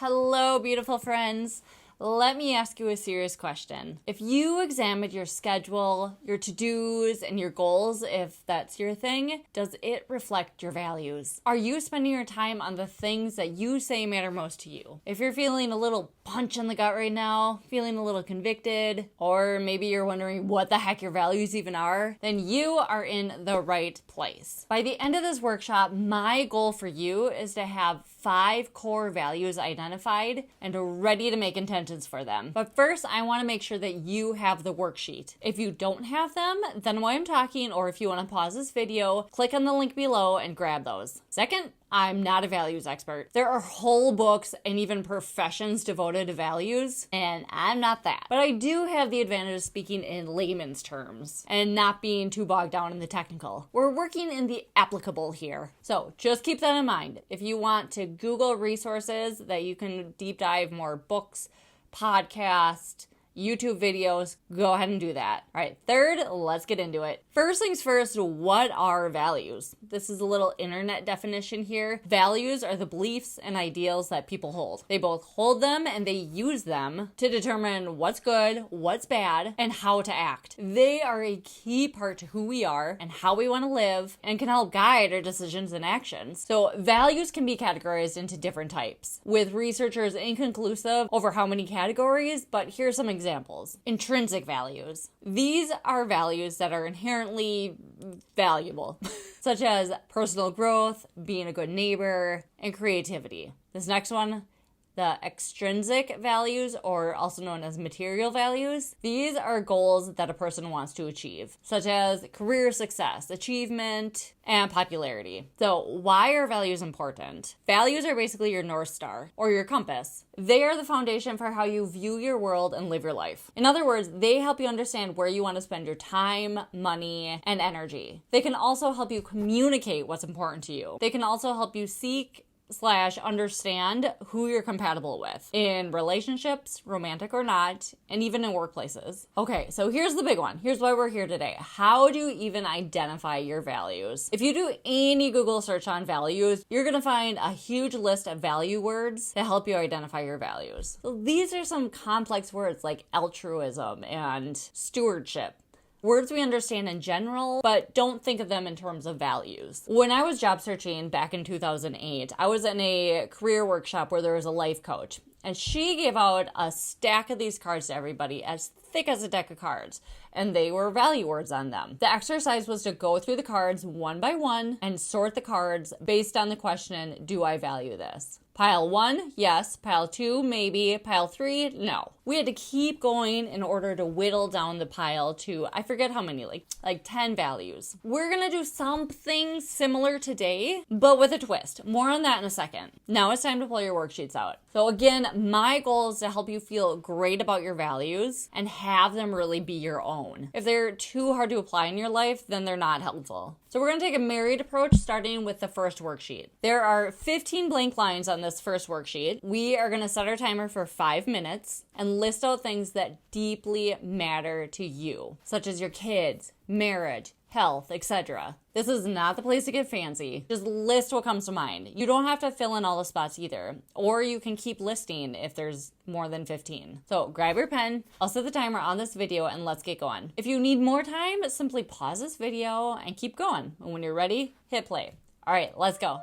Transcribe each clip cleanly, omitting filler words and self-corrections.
Hello, beautiful friends. Let me ask you a serious question. If you examined your schedule, your to-dos, and your goals, if that's your thing, does it reflect your values? Are you spending your time on the things that you say matter most to you? If you're feeling a little punch in the gut right now, feeling a little convicted, or maybe you're wondering what the heck your values even are, then you are in the right place. By the end of this workshop, my goal for you is to have 5 core values identified and ready to make intentions for them. But first, I want to make sure that you have the worksheet. If you don't have them, then while I'm talking, or if you want to pause this video, click on the link below and grab those. Second, I'm not a values expert. There are whole books and even professions devoted to values, and I'm not that. But I do have the advantage of speaking in layman's terms and not being too bogged down in the technical. We're working in the applicable here. So just keep that in mind. If you want to Google resources that you can deep dive more books, podcasts, YouTube videos, go ahead and do that. All right, third, let's get into it. First things first, what are values? This is a little internet definition here. Values are the beliefs and ideals that people hold. They both hold them and they use them to determine what's good, what's bad, and how to act. They are a key part to who we are and how we want to live and can help guide our decisions and actions. So values can be categorized into different types, with researchers inconclusive over how many categories, but here's some examples. Intrinsic values. These are values that are inherently valuable, such as personal growth, being a good neighbor, and creativity. This next one, the extrinsic values, or also known as material values. These are goals that a person wants to achieve, such as career success, achievement, and popularity. So why are values important? Values are basically your North Star, or your compass. They are the foundation for how you view your world and live your life. In other words, they help you understand where you want to spend your time, money, and energy. They can also help you communicate what's important to you. They can also help you understand who you're compatible with in relationships, romantic or not, and even in workplaces. Okay, so here's the big one. Here's why we're here today. How do you even identify your values? If you do any Google search on values, you're gonna find a huge list of value words to help you identify your values. So these are some complex words like altruism and stewardship. Words we understand in general, but don't think of them in terms of values. When I was job searching back in 2008, I was in a career workshop where there was a life coach, and she gave out a stack of these cards to everybody as thick as a deck of cards, and they were value words on them. The exercise was to go through the cards one by one and sort the cards based on the question, do I value this? Pile 1, yes. Pile 2, maybe. Pile 3, no. We had to keep going in order to whittle down the pile to, I forget how many, like 10 values. We're gonna do something similar today, but with a twist. More on that in a second. Now it's time to pull your worksheets out. So again, my goal is to help you feel great about your values and have them really be your own. If they're too hard to apply in your life, then they're not helpful. So we're gonna take a married approach, starting with the first worksheet. There are 15 blank lines on this first worksheet. We are gonna set our timer for 5 minutes and list out things that deeply matter to you, such as your kids, marriage, health, etc. This is not the place to get fancy. Just list what comes to mind. You don't have to fill in all the spots either, or you can keep listing if there's more than 15. So grab your pen, I'll set the timer on this video and let's get going. If you need more time, simply pause this video and keep going. And when you're ready, hit play. All right, let's go.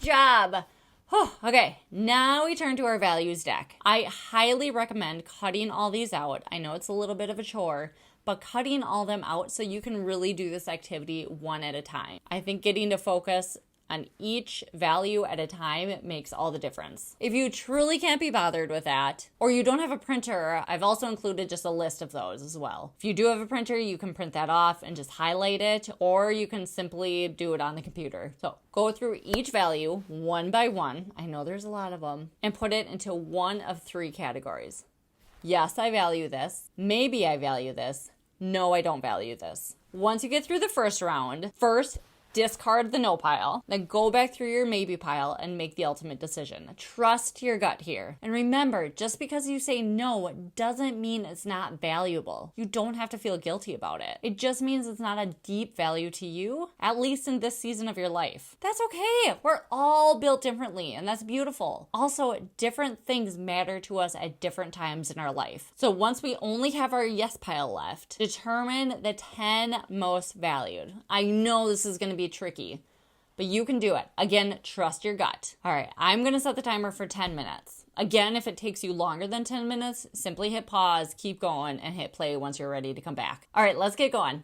job. Okay, now we turn to our values deck. I highly recommend cutting all these out. I know it's a little bit of a chore, but cutting all them out so you can really do this activity one at a time. I think getting to focus on each value at a time makes all the difference. If you truly can't be bothered with that, or you don't have a printer, I've also included just a list of those as well. If you do have a printer, you can print that off and just highlight it, or you can simply do it on the computer. So go through each value one by one, I know there's a lot of them, and put it into one of three categories. Yes, I value this. Maybe I value this. No, I don't value this. Once you get through the first round, first, discard the no pile, then go back through your maybe pile and make the ultimate decision. Trust your gut here. And remember, just because you say no doesn't mean it's not valuable. You don't have to feel guilty about it. It just means it's not a deep value to you, at least in this season of your life. That's okay. We're all built differently, and that's beautiful. Also, different things matter to us at different times in our life. So once we only have our yes pile left, determine the 10 most valued. I know this is going to be tricky, but you can do it. Again, trust your gut. All right, I'm going to set the timer for 10 minutes. Again, if it takes you longer than 10 minutes, simply hit pause, keep going, and hit play once you're ready to come back. All right, let's get going.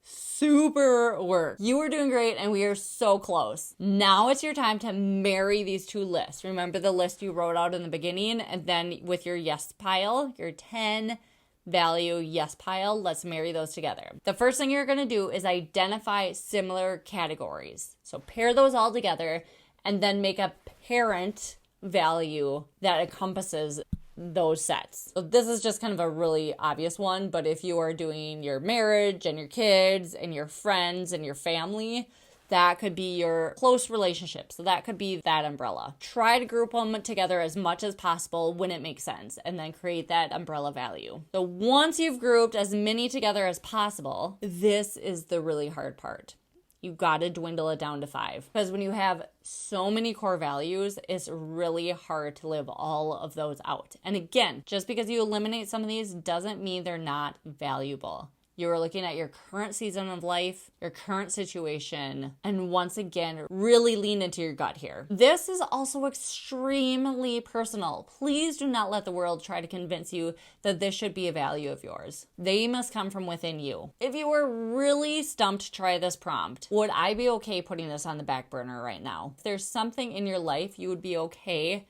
Super work. You are doing great and we are so close. Now it's your time to marry these two lists. Remember the list you wrote out in the beginning, and then with your yes pile, your 10 value yes pile, let's marry those together. The first thing you're going to do is identify similar categories. So pair those all together and then make a parent value that encompasses those sets. So this is just kind of a really obvious one, but if you are doing your marriage and your kids and your friends and your family, that could be your close relationships. So that could be that umbrella. Try to group them together as much as possible when it makes sense, and then create that umbrella value. So once you've grouped as many together as possible, this is the really hard part. You've got to dwindle it down to 5. Because when you have so many core values, it's really hard to live all of those out. And again, just because you eliminate some of these doesn't mean they're not valuable. You are looking at your current season of life, your current situation, and once again, really lean into your gut here. This is also extremely personal. Please do not let the world try to convince you that this should be a value of yours. They must come from within you. If you were really stumped to try this prompt, would I be okay putting this on the back burner right now? If there's something in your life you would be okay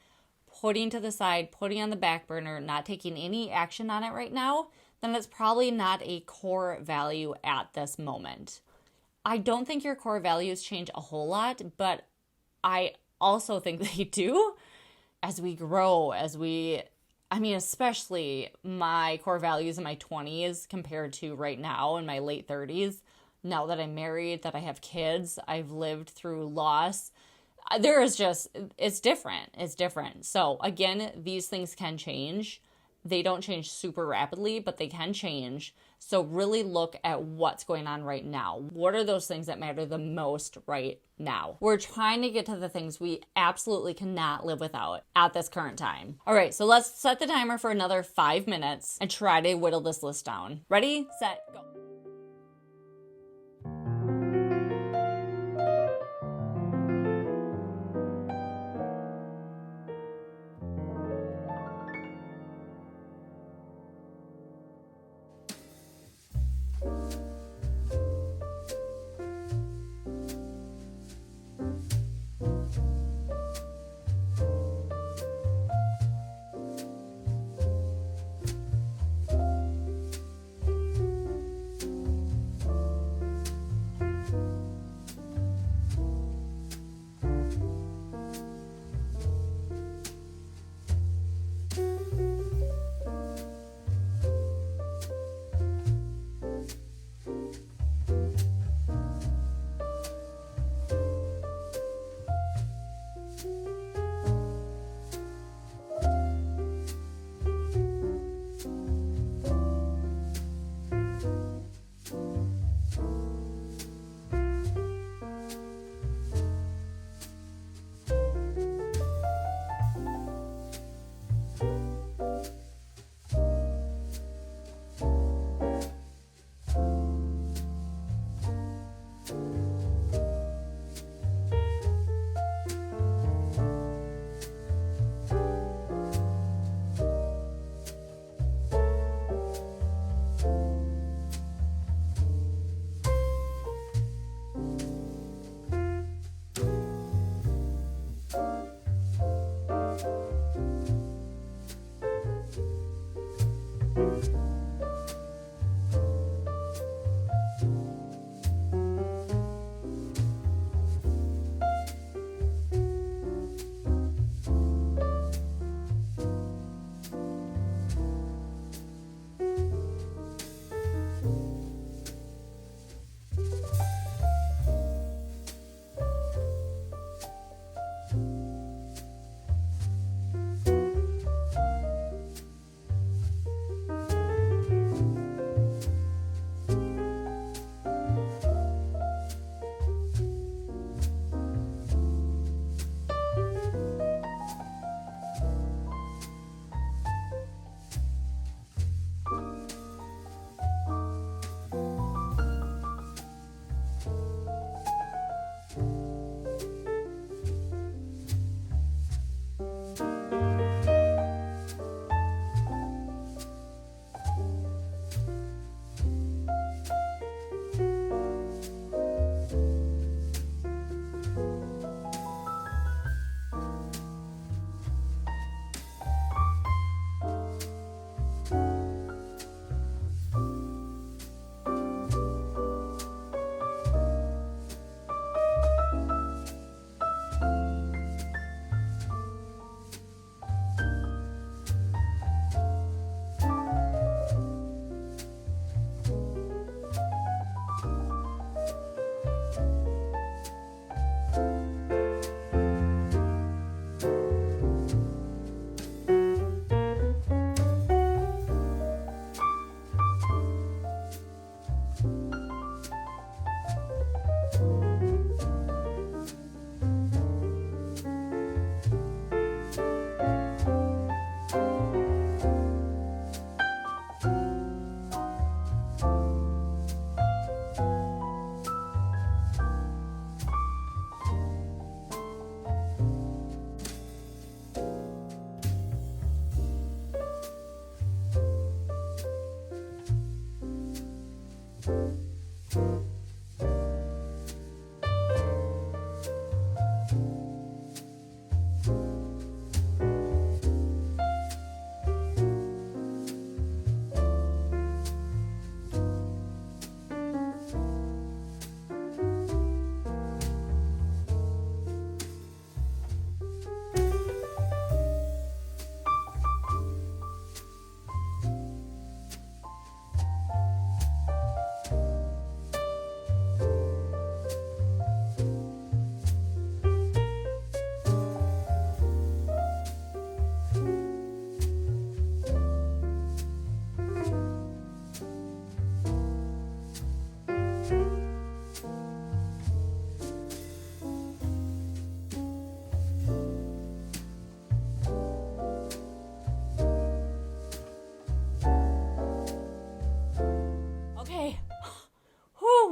putting to the side, putting on the back burner, not taking any action on it right now, then it's probably not a core value at this moment. I don't think your core values change a whole lot, but I also think they do as we grow, especially my core values in my 20s compared to right now in my late 30s. Now that I'm married, that I have kids, I've lived through loss. It's different. It's different. So again, these things can change. They don't change super rapidly, but they can change. So really look at what's going on right now. What are those things that matter the most right now? We're trying to get to the things we absolutely cannot live without at this current time. All right, so let's set the timer for another 5 minutes and try to whittle this list down. Ready, set, go.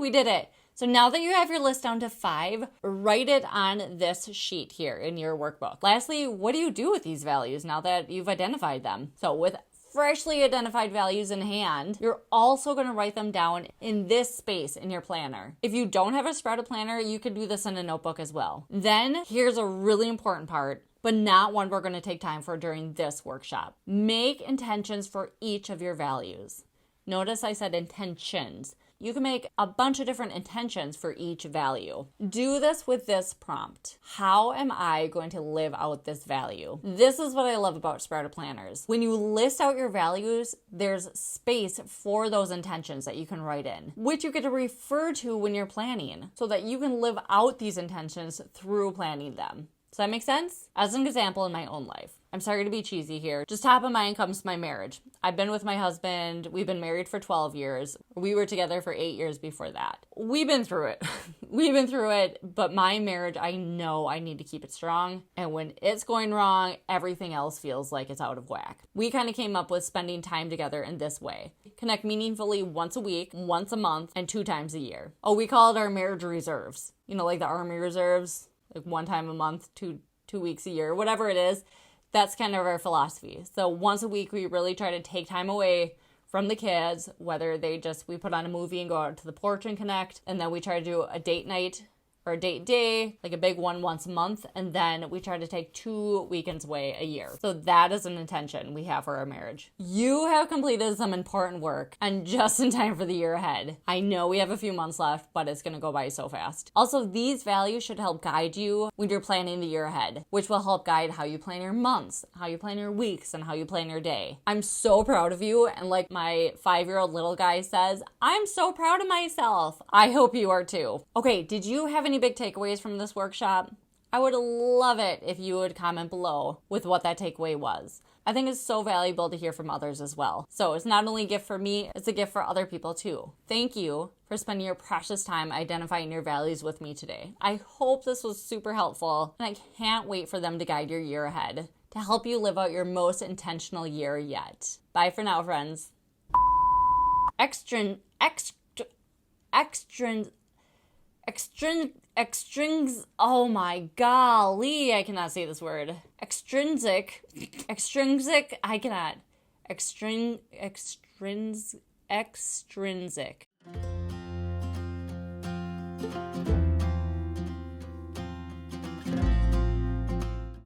we did it. So now that you have your list down to 5, write it on this sheet here in your workbook. Lastly, what do you do with these values now that you've identified them? So with freshly identified values in hand, you're also going to write them down in this space in your planner. If you don't have a spread planner, you could do this in a notebook as well. Then here's a really important part, but not one we're going to take time for during this workshop. Make intentions for each of your values. Notice I said intentions. You can make a bunch of different intentions for each value. Do this with this prompt. How am I going to live out this value? This is what I love about spreader planners. When you list out your values, there's space for those intentions that you can write in, which you get to refer to when you're planning so that you can live out these intentions through planning them. Does that make sense? As an example in my own life, I'm sorry to be cheesy here. Just top of mind comes my marriage. I've been with my husband. We've been married for 12 years. We were together for 8 years before that. We've been through it. We've been through it, but my marriage, I know I need to keep it strong. And when it's going wrong, everything else feels like it's out of whack. We kind of came up with spending time together in this way. Connect meaningfully once a week, once a month, and 2 times a year. Oh, we call it our marriage reserves. You know, like the Army reserves, like 1 time a month, two weeks a year, whatever it is. That's kind of our philosophy. So once a week, we really try to take time away from the kids, whether we put on a movie and go out to the porch and connect. And then we try to do a date night or a date day, like a big one once a month. And then we try to take 2 weekends away a year. So that is an intention we have for our marriage. You have completed some important work and just in time for the year ahead. I know we have a few months left, but it's going to go by so fast. Also, these values should help guide you when you're planning the year ahead, which will help guide how you plan your months, how you plan your weeks, and how you plan your day. I'm so proud of you. And like my 5-year-old little guy says, I'm so proud of myself. I hope you are too. Okay, did you have any big takeaways from this workshop? I would love it if you would comment below with what that takeaway was. I think it's so valuable to hear from others as well. So it's not only a gift for me, it's a gift for other people too. Thank you for spending your precious time identifying your values with me today. I hope this was super helpful, and I can't wait for them to guide your year ahead to help you live out your most intentional year yet. Bye for now, friends. Oh my golly, I cannot say this word. Extrinsic, I cannot. Extrinsic.